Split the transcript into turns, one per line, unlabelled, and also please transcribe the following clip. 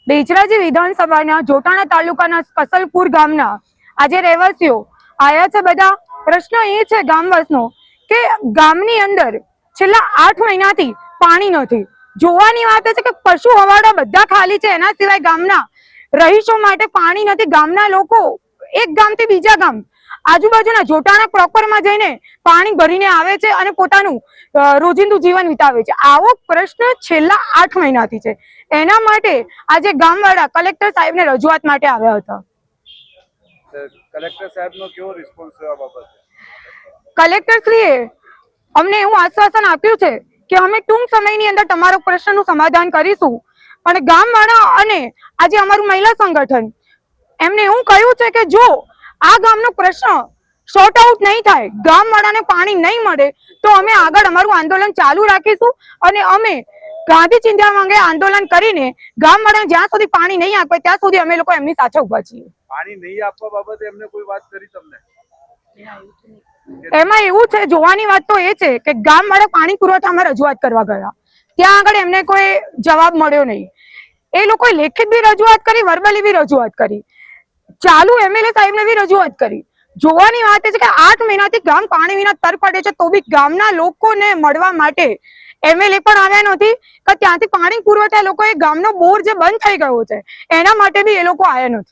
બેચરાજી વિધાનસભાના જોટાણા તાલુકાના કસલપુર ગામના આજે રહેવાસીઓ આયા છે બધા. પ્રશ્ન એ છે ગામવાસનો કે ગામની અંદર છેલ્લા 8 મહિનાથી પાણી નથી. જોવાની વાત છે કે પશુ હવાડા બધા ખાલી છે, એના સિવાય ગામના રહીશો માટે પાણી નથી. ગામના લોકો એક ગામથી બીજા ગામ આજુબાજુના જોટાણા પ્રોપરમાં જઈને પાણી ભરીને આવે છે અને પોતાનું રોજિંદુ જીવન વિતાવે છે. આવો પ્રશ્ન છેલ્લા 8 મહિનાથી છે. એના માટે આજે ગામવાળા કલેક્ટર સાહેબને રજૂઆત માટે આવ્યા હતા.
કલેક્ટર સાહેબનો કેવો રિસ્પોન્સ છે આ બાબતે?
કલેક્ટરશ્રીએ અમને એવું આશ્વાસન આપ્યું છે કે અમે ટૂંક સમયની અંદર તમારો પ્રશ્નનું સમાધાન કરીશું. અને ગામવાળા અને આજે અમારું મહિલા સંગઠન એમને એવું કહ્યું છે કે જો આ ગામનો પ્રશ્ન શોર્ટ આઉટ નહીં થાય, ગામવાળાને પાણી નહીં મળે, તો અમે આગળ અમારું આંદોલન ચાલુ રાખીશું અને અમે ગાંધી ચિંધ્યા માંગે આંદોલન કરીને ગામવાળાને જ્યાં સુધી પાણી નહીં આપે ત્યાં સુધી અમે લોકો એમની સાથે ઉભા છીએ.
પાણી નહીં આપવા બાબતે એમને કોઈ વાત કરી તમને?
એમાં એવું છે, જોવાની વાત તો એ છે કે ગામવાળા પાણી પુરવઠામાં રજૂઆત કરવા ગયા, ત્યાં આગળ એમને કોઈ જવાબ મળ્યો નહીં. એ લોકોએ લેખિત બી રજૂઆત કરી, વર્બલી બી રજૂઆત કરી, ચાલુ એમએલએ સાહેબને બી રજૂઆત કરી. જોવાની વાત એ છે કે 8 મહિનાથી ગામ પાણી વિના તરફડે છે, તો બી ગામના લોકોને મળવા માટે એમએલએ પણ આવ્યા નથી કે ત્યાંથી પાણી પુરવઠા લોકોએ ગામનો બોર જે બંધ થઈ ગયો છે એના માટે બી એ લોકો આવ્યા નથી.